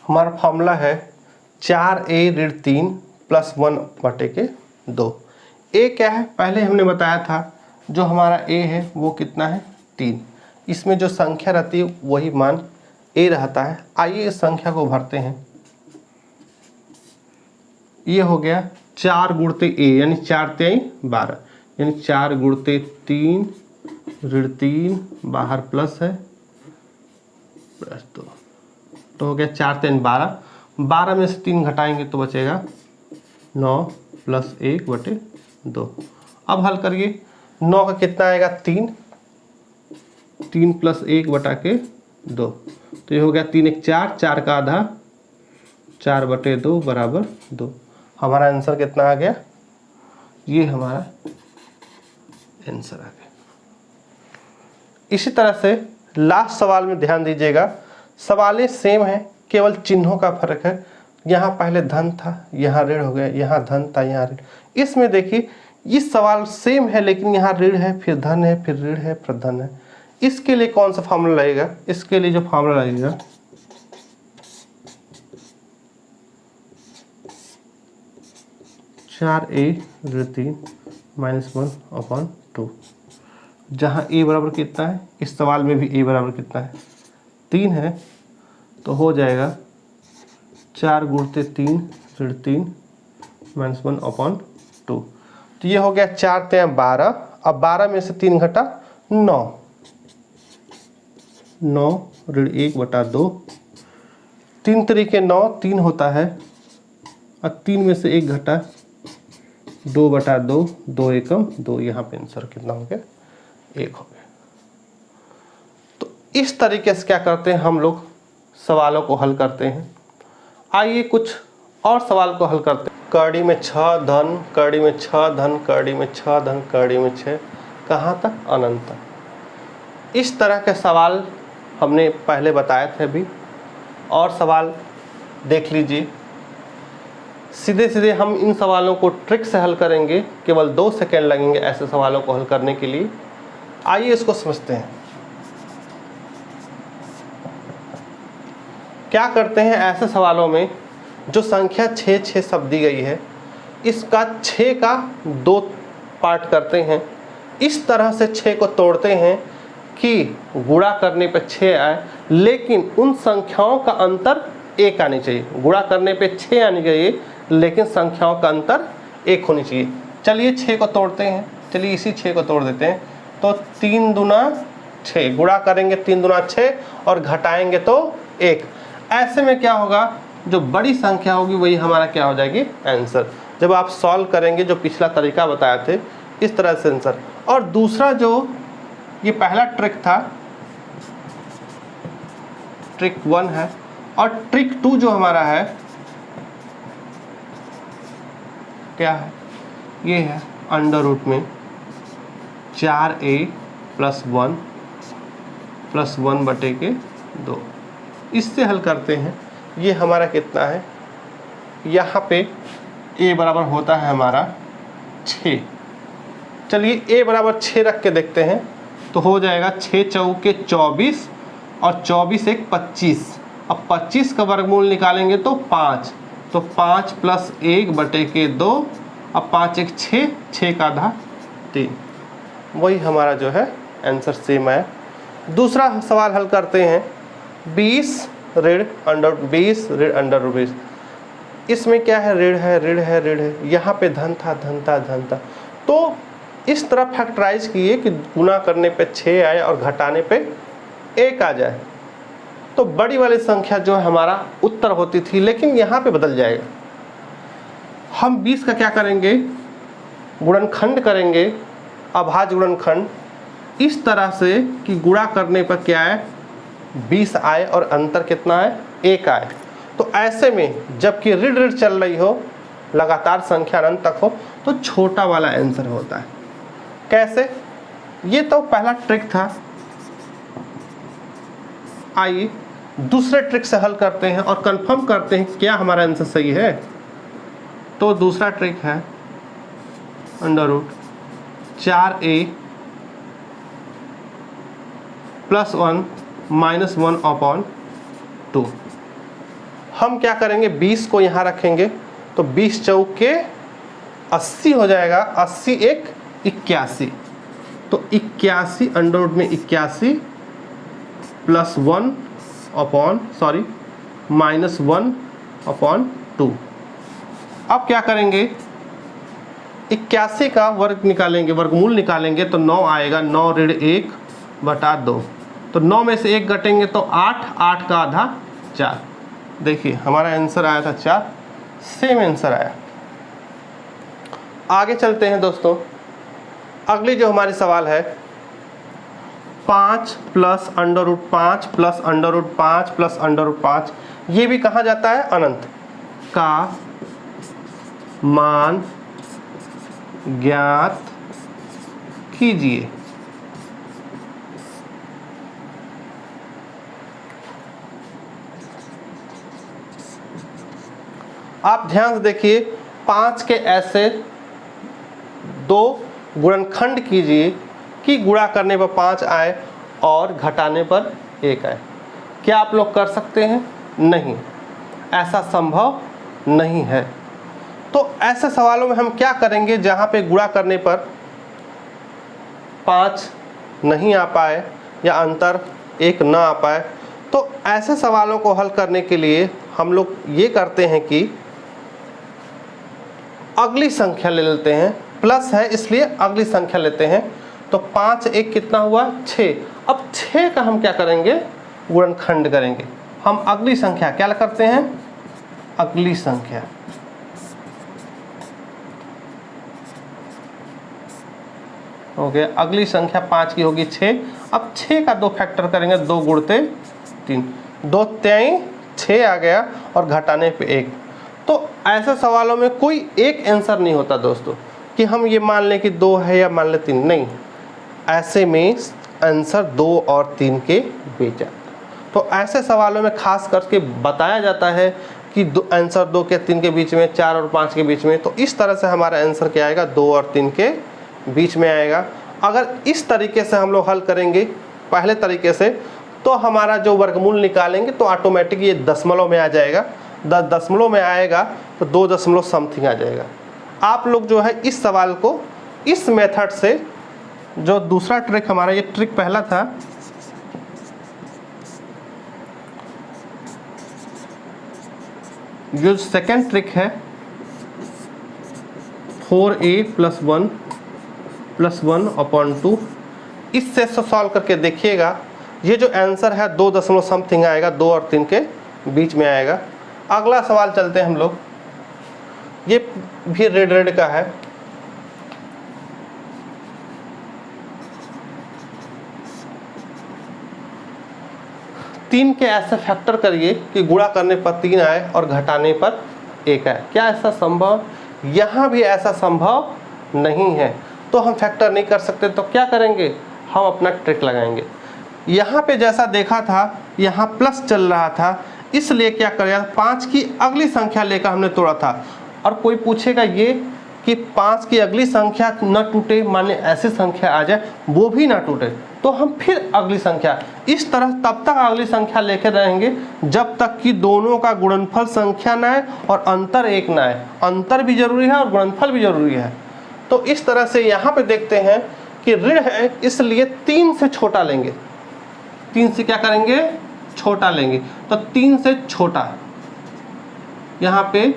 Speaker 1: हमारा फार्मूला है 4a ऋण 3 प्लस 1/2। a क्या है, पहले हमने बताया था, जो हमारा a है वो कितना है, 3। इसमें जो संख्या रहती है वही मान a रहता है। आइए इस संख्या को भरते हैं। ये हो गया 4 गुणते a यानी 4 3 12, यानी 4 गुणते 3 ऋण 3, बाहर प्लस है प्लस 2, तो हो गया 4 3 12। 12 में से 3 घटाएंगे तो बचेगा 9 प्लस 1/2। अब हल करिए, 9 का कितना आएगा, 3, 3 प्लस 1/2, तो ये हो गया 3 1 4, 4 का आधा 4/2 बराबर 2। हमारा आंसर कितना आ गया? ये हमारा आंसर आ गया। इसी तरह से लास्ट सवाल में ध्यान दीजिएगा, सवालें सेम हैं, केवल चिन्हों का फर्क है। यहाँ पहले धन था, यहाँ ऋण हो गया, यहाँ धन था, यहाँ ऋण। इसमें देखिए इस सवाल सेम है, लेकिन यहाँ ऋण है, फिर धन है, फिर ऋण है, फिर धन है। इसके लिए कौन सा फार्मूला लगेगा? इसके लिए जो फार्मूला लगेगा 4a-3 -1/2। जहाँ a बराबर कितना है, इस सवाल में भी a बराबर कितना है? 3 है, तो हो जाएगा 4 × 3 ऋण 3 -1/2। तो ये हो गया 4 × 12। अब 12 में से 3 घटा 9 ऋण 1/2। 3 तरीके 9, 3 होता है, और 3 में से 1 घटा 2/2, 2 एकम 2। यहाँ पे आंसर कितना हो गया? 1 हो गया। तो इस तरीके से क्या करते हैं हम लोग, सवालों को हल करते हैं। आइए कुछ और सवाल को हल करते हैं। कड़ी में 6 धन, कड़ी में 6 धन, कड़ी में 6 धन, कड़ी में 6, कहाँ तक? अनंत तक। इस तरह के सवाल हमने पहले बताए थे अभी, और सवाल देख लीजिए। सीधे सीधे हम इन सवालों को ट्रिक से हल करेंगे, केवल 2 सेकेंड लगेंगे ऐसे सवालों को हल करने के लिए। आइए इसको समझते हैं। क्या करते हैं ऐसे सवालों में, जो संख्या 6 शब्द दी गई है, इसका 6 का 2 पार्ट करते हैं। इस तरह से 6 को तोड़ते हैं कि गुणा करने पे 6 आए, लेकिन उन संख्याओं का अंतर 1 आनी चाहिए। गुणा करने पे 6 आनी चाहिए, लेकिन संख्याओं का अंतर 1 होनी चाहिए। चलिए 6 को तोड़ते हैं। चलिए इसी 6 को तोड़ देते हैं। तो 3 दूना 6, गुणा करेंगे 3 दूना 6 और घटाएंगे तो 1। ऐसे में क्या होगा, जो बड़ी संख्या होगी वही हमारा क्या हो जाएगी? आंसर। जब आप सॉल्व करेंगे, जो पिछला तरीका बताए थे, इस तरह से आंसर। और दूसरा जो ये पहला ट्रिक था, ट्रिक 1 है, और ट्रिक 2 जो हमारा है क्या है? ये है अंडर रूट में 4a + 1 + 1/2। इससे हल करते हैं। ये हमारा कितना है? यहाँ पे a बराबर होता है हमारा 6। चलिए a बराबर 6 रख के देखते हैं, तो हो जाएगा 6 चौके 24 और 24 एक 25। अब 25 का वर्गमूल निकालेंगे तो 5, तो 5 + 1/2। अब 5 एक 6, 6 का आधा 3। वही हमारा जो है आंसर सेम है। दूसरा सवाल हल करते हैं। 20 ऋण अंडर 20 ऋण अंडर 20। इसमें क्या है? ऋण है, ऋण है, ऋण है। यहाँ पे धन था, धन था, धन था। तो इस तरह फैक्टराइज किए कि गुना करने पे 6 आए और घटाने पे 1 आ जाए। तो बड़ी वाली संख्या जो है हमारा उत्तर होती थी, लेकिन यहाँ पे बदल जाएगा। हम 20 का क्या करेंगे? गुणनखंड करेंगे, अभाज्य गुणनखंड, इस तरह से कि गुणा करने पर क्या है? 20 आए और अंतर कितना है? 1 आए। तो ऐसे में जबकि ऋण ऋण चल रही हो, लगातार संख्या अनंत तक हो, तो छोटा वाला आंसर होता है। कैसे? ये तो पहला ट्रिक था। आइए दूसरे ट्रिक से हल करते हैं और कंफर्म करते हैं क्या हमारा आंसर सही है। तो दूसरा ट्रिक है अंडर रूट 4a + 1 - 1/2। हम क्या करेंगे? 20 को यहाँ रखेंगे, तो 20 चौके 80 हो जाएगा। 80 एक 81, तो 81 अंडर रूट में 81 + 1/2। अब क्या करेंगे? 81 का वर्ग निकालेंगे, वर्गमूल निकालेंगे, तो 9 आएगा। 9 ऋण 1/2। तो 9 में से 1 घटेंगे तो 8, 8 का आधा 4। देखिए हमारा आंसर आया था 4, सेम आंसर आया। आगे चलते हैं दोस्तों। अगली जो हमारी सवाल है 5 + under root 5 + under root 5 + under root 5। ये भी कहाँ जाता है? अनंत। का मान ज्ञात कीजिए। आप ध्यान से देखिए, 5 के ऐसे 2 गुणनखंड कीजिए कि गुणा करने पर 5 आए और घटाने पर 1 आए। क्या आप लोग कर सकते हैं? नहीं, ऐसा संभव नहीं है। तो ऐसे सवालों में हम क्या करेंगे जहाँ पे गुणा करने पर 5 नहीं आ पाए या अंतर 1 ना आ पाए? तो ऐसे सवालों को हल करने के लिए हम लोग ये करते हैं कि अगली संख्या ले लेते हैं। प्लस है इसलिए अगली संख्या लेते हैं। तो 5 1 कितना हुआ? 6। अब 6 का हम क्या करेंगे? गुणनखंड करेंगे। हम अगली संख्या क्या करते हैं? अगली संख्या। ओके, अगली संख्या 5 की होगी 6। अब 6 का 2 फैक्टर करेंगे, 2 गुणते 3, 2 तेई 6 आ गया और घटाने पे 1। तो ऐसे सवालों में कोई एक आंसर नहीं होता दोस्तों कि हम ये मान लें कि 2 है या मान लें 3। नहीं, ऐसे में आंसर 2 और 3 के बीच आता। तो ऐसे सवालों में खास करके बताया जाता है कि आंसर 2 के 3 के बीच में, 4 और 5 के बीच में। तो इस तरह से हमारा आंसर क्या आएगा? 2 और 3 के बीच में आएगा। अगर इस तरीके से हम लोग हल करेंगे पहले तरीके से, तो हमारा जो वर्गमूल निकालेंगे तो ऑटोमेटिक ये दशमलव में आ जाएगा। दशमलव में आएगा तो 2 दशमलव समथिंग आ जाएगा। आप लोग जो है इस सवाल को इस मेथड से, जो दूसरा ट्रिक हमारा, ये ट्रिक पहला था, जो सेकंड ट्रिक है 4a + 1 + 1/2, इससे सॉल्व करके देखिएगा। ये जो आंसर है 2 दशमलव समथिंग आएगा, 2 और 3 के बीच में आएगा। अगला सवाल चलते हैं हम लोग, ये भी रेड का है। तीन के ऐसे फैक्टर करिए कि गुणा करने पर 3 आए और घटाने पर 1 आए। क्या ऐसा संभव? यहाँ भी ऐसा संभव नहीं है। तो हम फैक्टर नहीं कर सकते, तो क्या करेंगे? हम अपना ट्रिक लगाएंगे। यहाँ पे जैसा देखा था, यहाँ प्लस चल रहा था, इसलिए क्या करेगा? 5 की अगली संख्या लेकर हमने तोड़ा था। और कोई पूछेगा ये कि 5 की अगली संख्या न टूटे, माने ऐसी संख्या आ जाए वो भी ना टूटे, तो हम फिर अगली संख्या, इस तरह तब तक अगली संख्या लेकर रहेंगे जब तक कि दोनों का गुणनफल संख्या ना आए और अंतर 1 ना आए। अंतर भी जरूरी है और गुणनफल भी जरूरी है। तो इस तरह से यहाँ पे देखते हैं कि ऋण है, इसलिए 3 से छोटा लेंगे। 3 से क्या करेंगे? छोटा लेंगे। तो 3 से छोटा, यहाँ पे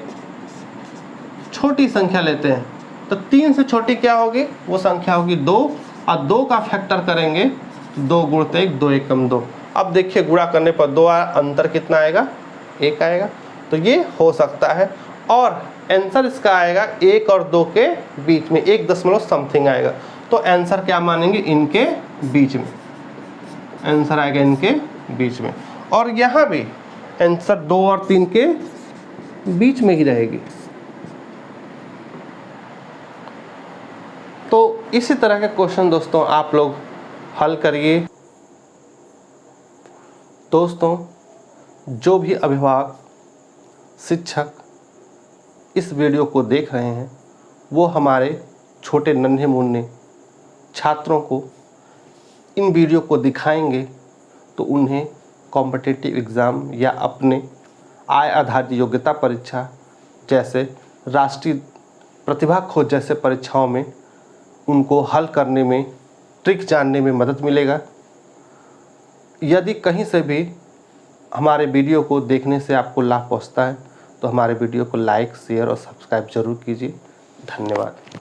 Speaker 1: छोटी संख्या लेते हैं। तो 3 से छोटी क्या होगी? वो संख्या होगी 2, और 2 का फैक्टर करेंगे 2 गुणते 1, 2 एकम 2। अब देखिए गुणा करने पर 2 आया, अंतर कितना आएगा? 1 आएगा। तो ये हो सकता है, और आंसर इसका आएगा 1 और 2 के बीच में, 1 दशमलव समथिंग आएगा। तो आंसर क्या मानेंगे? इनके बीच में आंसर आएगा, इनके बीच में। और यहाँ भी आंसर 2 और 3 के बीच में ही रहेगी। तो इसी तरह के क्वेश्चन दोस्तों आप लोग हल करिए। दोस्तों, जो भी अभिभावक, शिक्षक इस वीडियो को देख रहे हैं, वो हमारे छोटे नन्हे मुन्ने छात्रों को इन वीडियो को दिखाएंगे तो उन्हें कॉम्पिटिटिव एग्ज़ाम या अपने आय आधारित योग्यता परीक्षा जैसे राष्ट्रीय प्रतिभा खोज जैसे परीक्षाओं में उनको हल करने में, ट्रिक जानने में मदद मिलेगा। यदि कहीं से भी हमारे वीडियो को देखने से आपको लाभ पहुंचता है तो हमारे वीडियो को लाइक, शेयर और सब्सक्राइब जरूर कीजिए। धन्यवाद।